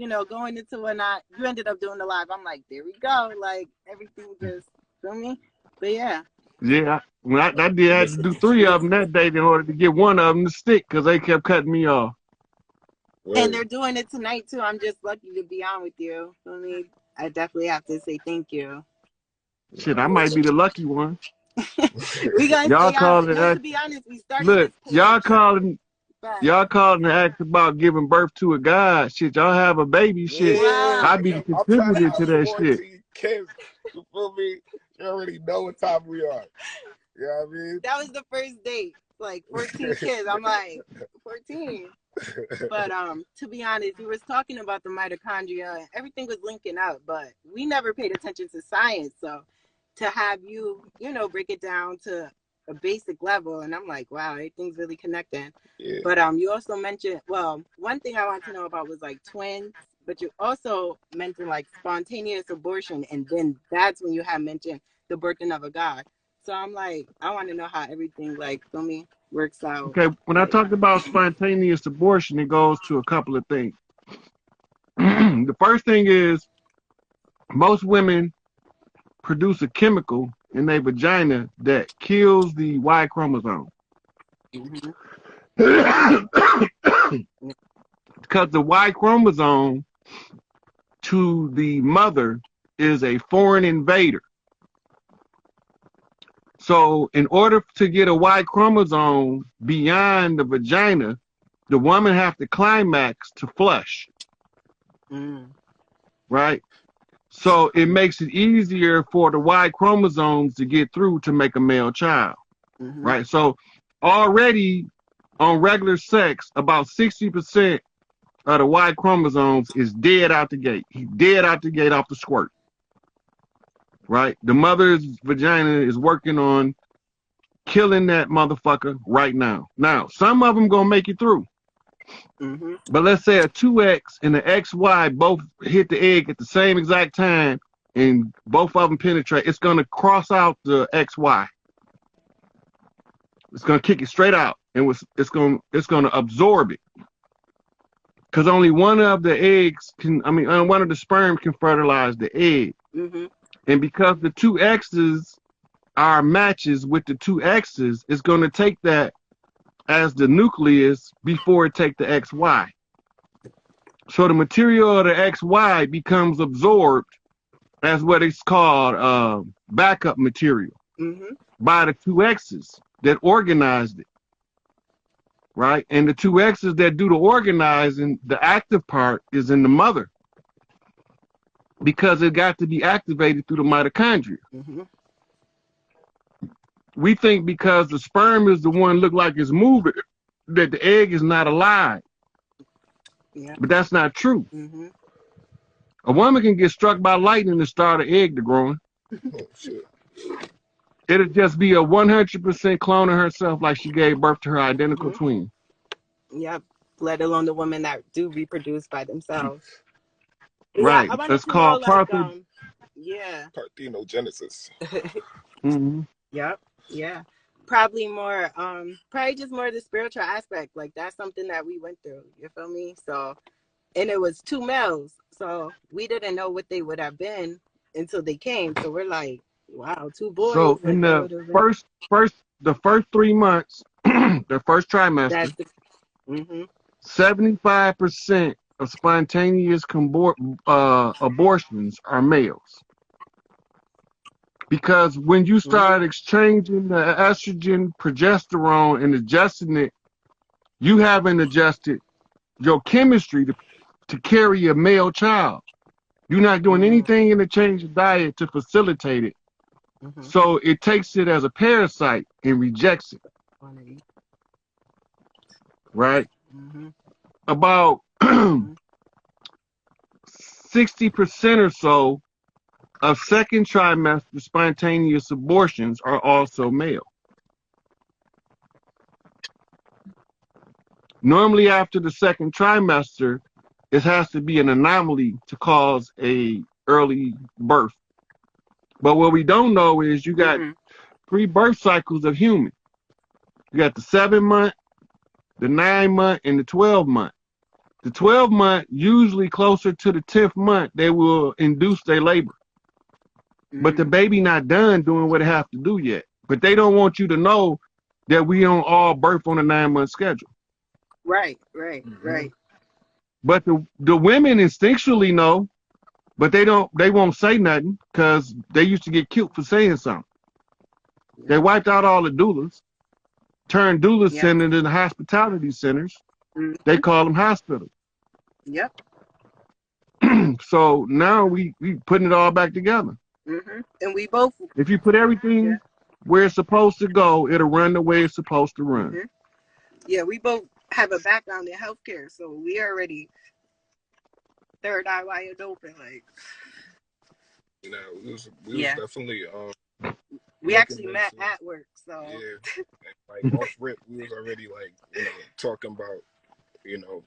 you know, going into when you ended up doing the live, I'm like, there we go. Like, everything just, feel me? But yeah. Yeah, when I had to do 3 of them that day in order to get one of them to stick because they kept cutting me off. And they're doing it tonight too. I'm just lucky to be on with you. I mean, I definitely have to say thank you. Shit, I might be the lucky one. We gonna y'all stay on. calling No, to be honest, we started look, this page. y'all calling to ask about giving birth to a god. Shit, y'all have a baby. Shit, Wow. I be contributing to that shit. Kids, you feel me? You already know what time we are. You know what I mean? That was the first date. Like 14 kids. I'm like 14. But to be honest, we was talking about the mitochondria and everything was linking up, but we never paid attention to science. So to have you, you know, break it down to a basic level, and I'm like, wow, everything's really connecting. Yeah. But you also mentioned, well, one thing I want to know about was like twins, but you also mentioned like spontaneous abortion, and then that's when you had mentioned the birthing of a god. So I'm like, I want to know how everything, like, for me, works out. Okay, when I talked about spontaneous abortion, it goes to a couple of things. The first thing is most women produce a chemical in their vagina that kills the Y chromosome. Because the Y chromosome to the mother is a foreign invader. So in order to get a Y chromosome beyond the vagina, the woman have to climax to flush. Right? So it makes it easier for the Y chromosomes to get through to make a male child. Right? So already on regular sex, about 60% of the Y chromosomes is dead out the gate. He's dead out the gate off the squirt. Right? The mother's vagina is working on killing that motherfucker right now. Now, some of them gonna make it through. But let's say a 2X and the XY both hit the egg at the same exact time and both of them penetrate. It's gonna cross out the XY. It's gonna kick it straight out, and it's gonna absorb it. Because only one of the eggs one of the sperm can fertilize the egg. And because the 2 X's are matches with the 2 X's, it's going to take that as the nucleus before it take the XY. So the material of the XY becomes absorbed as what it's called backup material by the 2 X's that organized it. Right? And the 2 X's that do the organizing, the active part is in the mother. Because it got to be activated through the mitochondria. We think because the sperm is the one look like it's moving, that the egg is not alive. But that's not true. A woman can get struck by lightning and start an egg to growing. It'll just be a 100% clone of herself like she gave birth to her identical twin. Yep. Let alone the women that do reproduce by themselves. Right. Yeah, that's called parthenogenesis. Yep. Yeah. Probably more, probably just more the spiritual aspect. Like that's something that we went through. You feel me? So, and it was 2 males. So we didn't know what they would have been until they came. So we're like, wow, 2 boys. So in the first 3 months, the first trimester, 75% of spontaneous abortions are males. Because when you start exchanging the estrogen, progesterone, and adjusting it, you haven't adjusted your chemistry to carry a male child. You're not doing anything in the change of diet to facilitate it. So it takes it as a parasite and rejects it. Right? About 60% or so of second trimester spontaneous abortions are also male. Normally after the second trimester, it has to be an anomaly to cause a early birth. But what we don't know is you got 3 birth cycles of human. You got the 7-month, the 9-month, and the 12-month. The 12th month, usually closer to the 10th month, they will induce their labor. But the baby not done doing what it have to do yet. But they don't want you to know that we don't all birth on a 9-month schedule. Right. But the women instinctually know, but they won't say nothing because they used to get killed for saying something. They wiped out all the doulas, turned doula centers into hospitality centers. They call them hospitals. Yep. So now we putting it all back together. And we both. If you put everything where it's supposed to go, it'll run the way it's supposed to run. Yeah, we both have a background in healthcare, so we already third eye wide open. Like, you know, we was definitely we actually met at work, so yeah, like off rip, we was already like, you know, talking about, you know,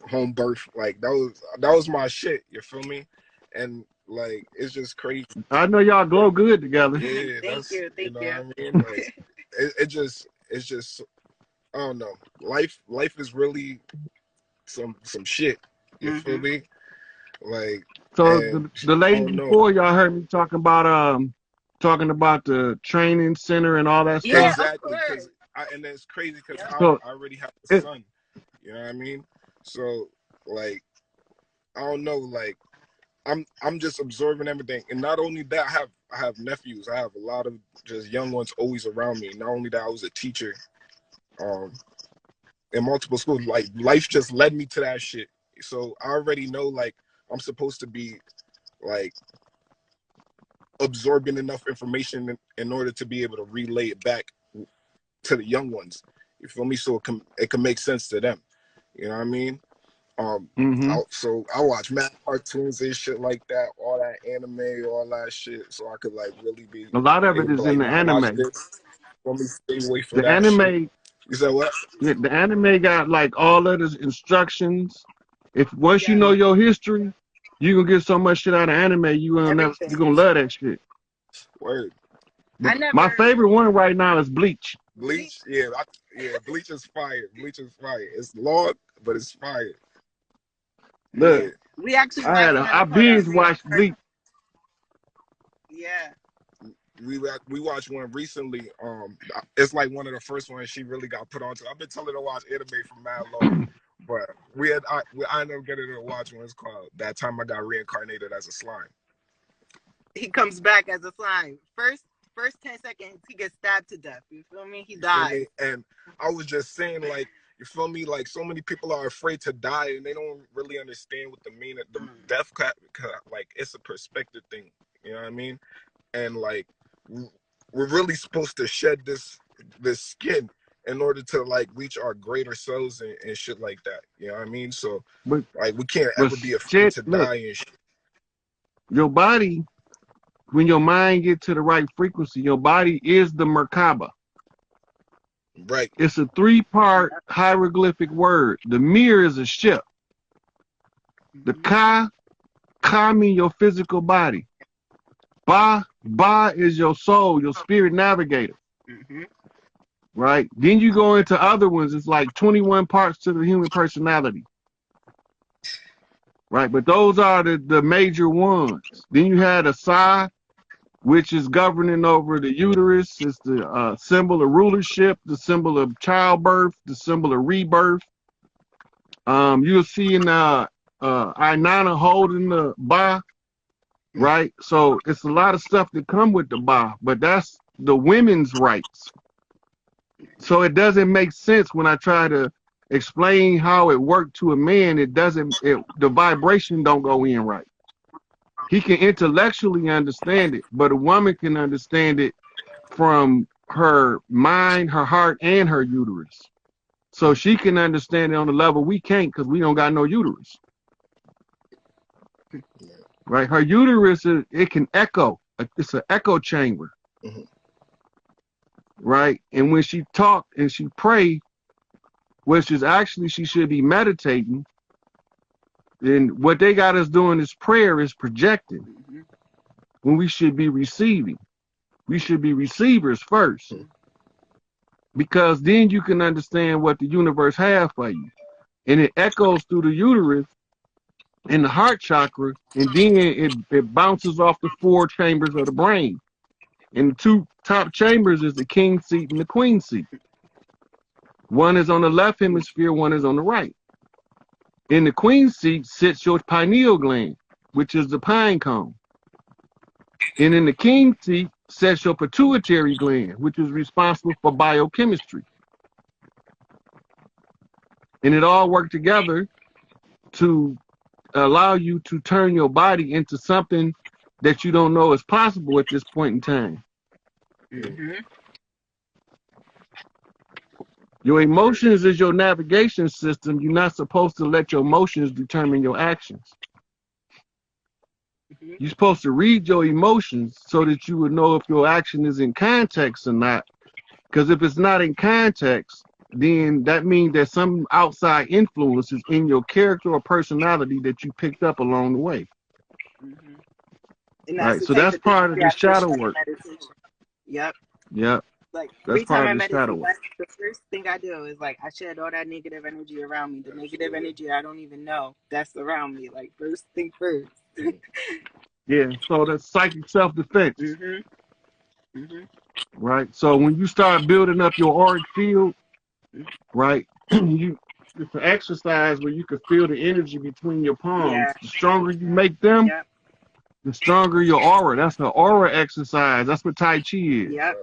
home birth. Like that was my shit. You feel me? And like it's just crazy. I know y'all glow good together. Yeah, thank you. What I mean? Like, it's just I don't know. Life is really some shit. You feel me? Like, so the lady before y'all heard me talking about the training center and all that stuff. Yeah, exactly. And it's crazy because I already have a son. You know what I mean? So like, I don't know. Like, I'm just absorbing everything, and not only that, I have nephews. I have a lot of just young ones always around me. Not only that, I was a teacher, in multiple schools. Like life just led me to that shit. So I already know like I'm supposed to be like absorbing enough information in order to be able to relay it back to the young ones. You feel me? So it can make sense to them. You know what I mean? So I watch mad cartoons and shit like that, all that anime, all that shit, so I could like really be. A lot of it is in the anime. Let me stay away from the that anime. Shit. You said what? Yeah, the anime got like all of the instructions. If once you know your history, you gonna get so much shit out of anime. You gonna love that shit. Word. My favorite one right now is Bleach. Bleach, yeah, Bleach is fire. Bleach is fire. It's long, but it's fire. Look, we actually I binge watched Bleach. Yeah. We watched one recently. It's like one of the first ones she really got put onto. I've been telling her to watch anime for mad long, but I ended up getting her to watch one. It's called That Time I Got Reincarnated as a Slime. He comes back as a slime. First 10 seconds, he gets stabbed to death. You feel me? He dies. And I was just saying, like, you feel me? Like, so many people are afraid to die, and they don't really understand what the meaning of the death, like, it's a perspective thing. You know what I mean? And like, we're really supposed to shed this skin in order to like reach our greater selves and shit like that. You know what I mean? So, like, we can't ever be afraid to die and shit. Your body, when your mind gets to the right frequency, your body is the Merkaba. Right. It's a 3-part hieroglyphic word. The mir is a ship. The ka means your physical body. Ba is your soul, your spirit navigator. Right? Then you go into other ones. It's like 21 parts to the human personality. Right? But those are the major ones. Then you had a Sa, which is governing over the uterus. It's the symbol of rulership, the symbol of childbirth, the symbol of rebirth. You'll see in Ainana holding the Ba, right? So it's a lot of stuff that come with the Ba, but that's the women's rights. So it doesn't make sense when I try to explain how it worked to a man. The vibration don't go in right. He can intellectually understand it, but a woman can understand it from her mind, her heart, and her uterus. So she can understand it on the level we can't because we don't got no uterus. Right? Her uterus, it can echo. It's an echo chamber. Right? And when she talk and she pray, which is actually she should be meditating, then what they got us doing is prayer is projecting when we should be receiving. We should be receivers first, because then you can understand what the universe has for you. and it echoes through the uterus and the heart chakra, and then it bounces off the 4 chambers of the brain. And the 2 top chambers is the king seat and the queen seat. One is on the left hemisphere, one is on the right. In the queen seat sits your pineal gland, which is the pine cone. And in the king seat sits your pituitary gland, which is responsible for biochemistry. And it all works together to allow you to turn your body into something that you don't know is possible at this point in time. Your emotions is your navigation system. You're not supposed to let your emotions determine your actions. You're supposed to read your emotions so that you would know if your action is in context or not. Because if it's not in context, then that means there's some outside influences in your character or personality that you picked up along the way. And right. So that's part of the shadow work. Yep. Yep. Like that's every time I meditate, the first thing I do is like I shed all that negative energy around me. The negative energy I don't even know that's around me. Like first thing first. Yeah. So that's psychic self-defense. Right. So when you start building up your auric field, right, it's an exercise where you can feel the energy between your palms. Yeah. The stronger you make them, the stronger your aura. That's the aura exercise. That's what Tai Chi is. Yep.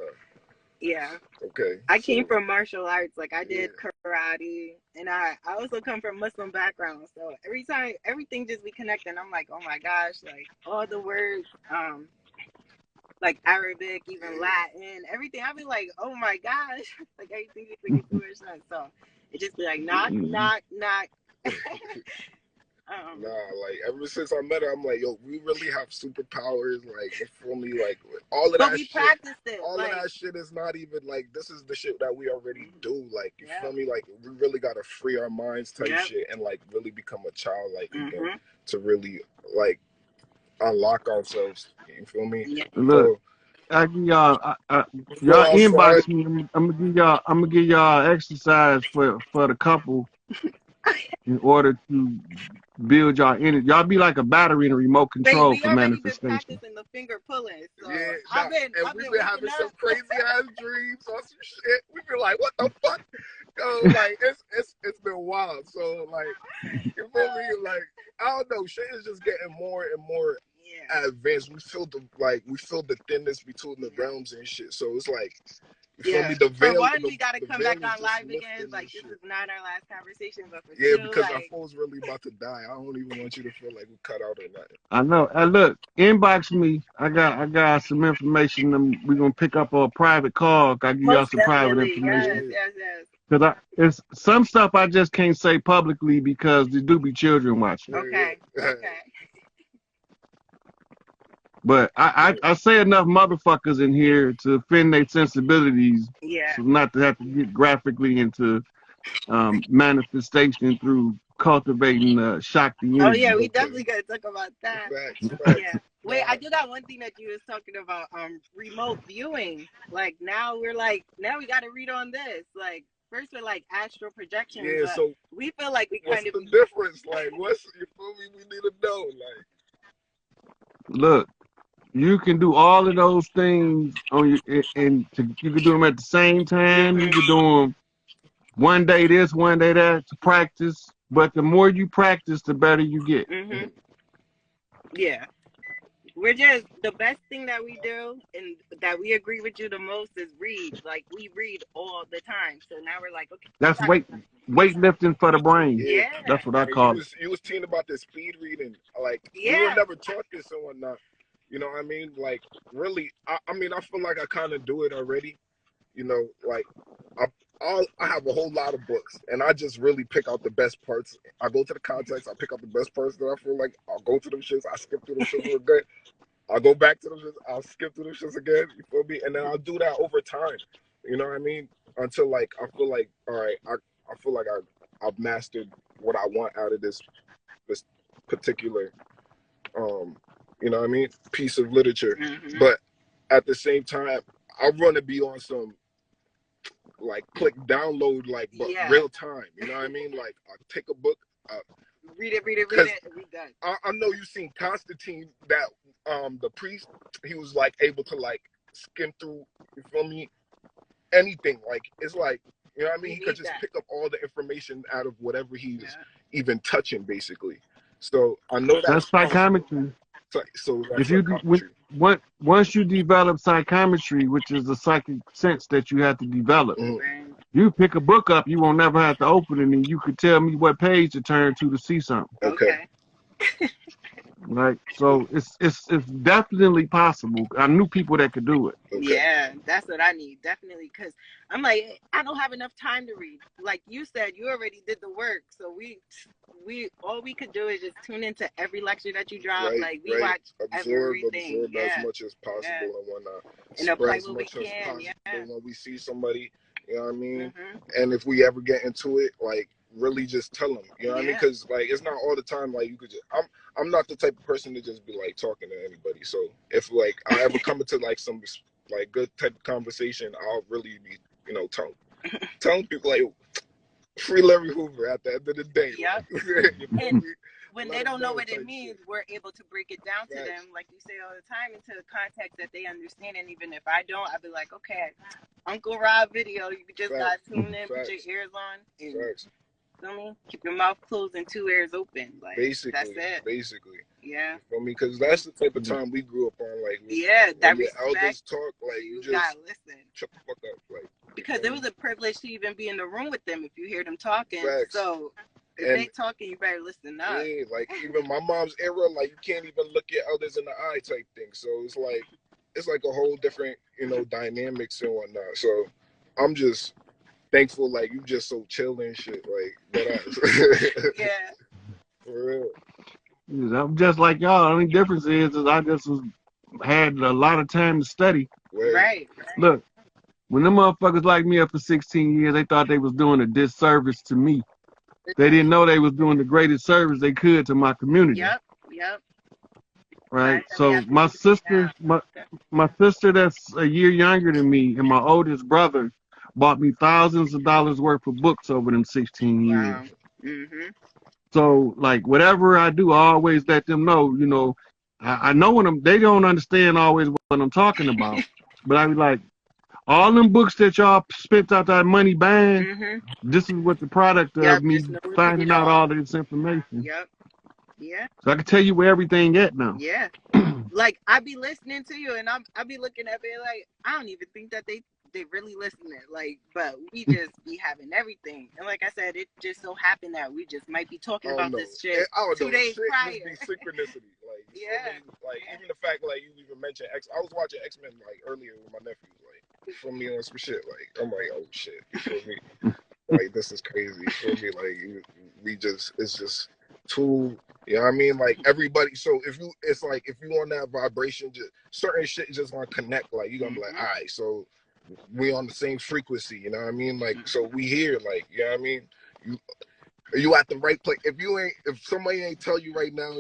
Yeah. Okay. I came from martial arts. Like I did karate, and I also come from Muslim background. So everything just be connecting. I'm like, oh my gosh, like all the words, like Arabic, even Latin, everything. I be like, oh my gosh, like everything is making too much sense. So it just be like knock, knock, knock. Nah, like ever since I met her, I'm like, yo, we really have superpowers. Like, you feel me? Like all of that shit. Practiced it. All of that shit is not even like this is the shit that we already do. Like, you feel me? Like we really gotta free our minds type shit and like really become a child, like again, to really like unlock ourselves. You feel me? Yeah. Look, I give y'all y'all inbox me. I'm gonna give y'all exercise for the couple in order to build y'all energy. Y'all be like a battery and a remote control for manifestation. Been practicing the finger pulling. So we've been having some crazy ass dreams on some shit. We've been like, what the fuck? Yo, like it's been wild. So like, you feel me? Like I don't know, shit is just getting more and more advanced. We feel the thinness between the realms and shit. So it's like. You feel me? The veil, for one, we gotta come back on live again. Like this is not our last conversation, but for two, because like, our phone's really about to die. I don't even want you to feel like we cut out or nothing. I know. Look, inbox me. I got some information. We're gonna pick up a private call. I give y'all some private information. Yes. Because it's some stuff I just can't say publicly because there do be children watching. Okay. But I say enough motherfuckers in here to offend their sensibilities, so not to have to get graphically into manifestation through cultivating Shakti energy. Oh yeah, we definitely gotta talk about that. Yeah. Wait, I do got one thing that you was talking about, remote viewing. Like now we gotta read on this. Like first we're like astral projection. Yeah, so we feel like we kind of the difference? Like what's you feel me? We need to know. Like look. You can do all of those things on your, and you can do them at the same time. You can do them one day this, one day that to practice. But the more you practice, the better you get. Yeah. We're just, the best thing that we do and that we agree with you the most is read. Like we read all the time. So now we're like, okay. That's weightlifting for the brain. Yeah. That's what I call it. You was teaching about this speed reading. Like you were never taught this and whatnot. You know what I mean? Like, really, I mean, I feel like I kind of do it already. You know, like, I have a whole lot of books, and I just really pick out the best parts. I go to the context, I pick out the best parts that I feel like. I'll go to them shits, I skip through them shits real good. I'll go back to them shits, I'll skip through them shits again, you feel me? And then I'll do that over time, you know what I mean? Until, like, I feel like, all right, I feel like I've mastered what I want out of this particular, you know what I mean, piece of literature. But at the same time, I want to be on some, like click download like real time. You know what I mean? Like I take a book, read it, read that. I know you've seen Constantine, that the priest, he was like able to like skim through, you feel me, anything. Like it's like, you know what I mean? He could just pick up all the information out of whatever he's even touching, basically. So I know that's psychometry. So if you once you develop psychometry, which is the psychic sense that you have to develop, you pick a book up, you won't never have to open it, and you could tell me what page to turn to see something. Okay. Right, so it's definitely possible. I knew people that could do it. Okay. Yeah, that's what I need, definitely, because I'm like, I don't have enough time to read. Like you said, you already did the work, so we all we could do is just tune into every lecture that you drop. Like we watch everything, absorb as much as possible and whatnot. And apply what we can. When we see somebody, you know what I mean, and if we ever get into it, like really just tell them, you know what I mean, because like it's not all the time like you could just. I'm not the type of person to just be like talking to anybody. So if like I ever come into like some like good type of conversation, I'll really be, you know, telling people like, free Larry Hoover at the end of the day. Yep. Like, and when they don't know what it means, we're able to break it down to them, like you say all the time, into the context that they understand. And even if I don't, I'll be like, okay, Uncle Rob video, you just got to tune in, put your ears on, and feel me? Keep your mouth closed and 2 ears open. Like basically, that's it. Basically. Yeah. You feel me? Because that's the type of time we grew up on. Like, that respect, elders talk, like you just gotta listen. Shut the fuck up, like. Because it was a privilege to even be in the room with them if you hear them talking. So if they talking, you better listen up. Yeah, like even my mom's era, like you can't even look your elders in the eye type thing. So it's like a whole different, you know, dynamics and whatnot. So I'm just thankful, like you just so chill and shit, like that. Yeah. For real. Yeah, I'm just like y'all. The only difference is I just had a lot of time to study. Right. Look, when them motherfuckers locked me up for 16 years, they thought they was doing a disservice to me. They didn't know they was doing the greatest service they could to my community. Yep. Right. So my sister, my sister that's a year younger than me, and my oldest brother bought me thousands of dollars worth of books over them 16 years. Wow. So like whatever I do, I always let them know, you know, I know when they don't understand always what I'm talking about, but I be like, all them books that y'all spent out that money buying, this is what the product of me finding out all this information. Yep. Yeah. So I can tell you where everything at now. Yeah. Like I be listening to you, and I be looking at it like I don't even think that they really listening. Like, but we just be having everything, and like I said, it just so happened that we just might be talking about this shit 2 days prior. Synchronicity, like like even the fact like you even mentioned I was watching X-Men like earlier with my nephew, like for me on some shit. Like I'm like, oh shit, you feel me? Like this is crazy. You feel me? Like it's just too. You know what I mean? Like everybody. So if you on that vibration, just certain shit just gonna connect. Like you're gonna be like, all right, so we on the same frequency. You know what I mean? Like so we here. Like you know what I mean? You at the right place. If somebody ain't tell you right now,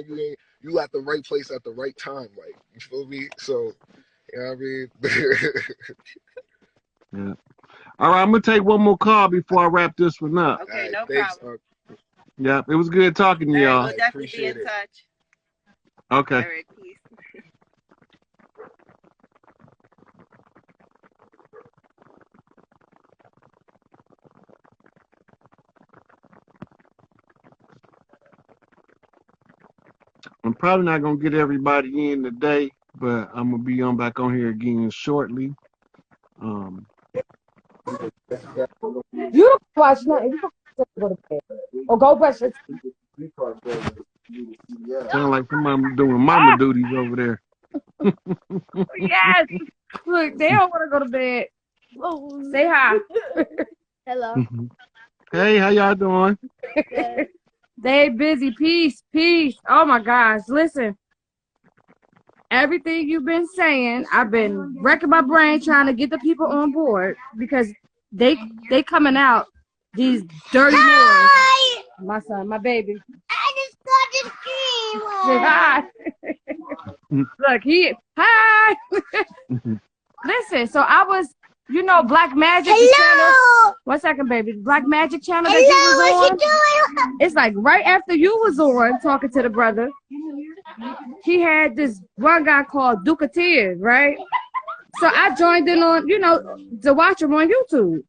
you at the right place at the right time. Like you feel me? So you know what I mean? Yeah. All right, I'm gonna take one more call before I wrap this one up. Okay, no problem. Yeah, it was good talking to y'all. We'll definitely be in touch. Okay. All right, peace. I'm probably not gonna get everybody in today, but I'm gonna be back on here again shortly. You watch nothing. You go to bed. Or go brush your teeth. Sound like somebody doing mama duties over there. Yes. Look, they don't want to go to bed. Say hi. Hello. Hey, how y'all doing? They busy. Peace. Oh my gosh. Listen. Everything you've been saying, I've been wrecking my brain trying to get the people on board because they coming out these dirty boys. My son, my baby. I just got the Say hi. Look, hi. Listen, so I was You know Black Magic channel. 1 second, baby. Black Magic channel that you was on. It's like right after you was on talking to the brother. He had this one guy called Duke of Tears, right? So I joined in on, you know, to watch him on YouTube.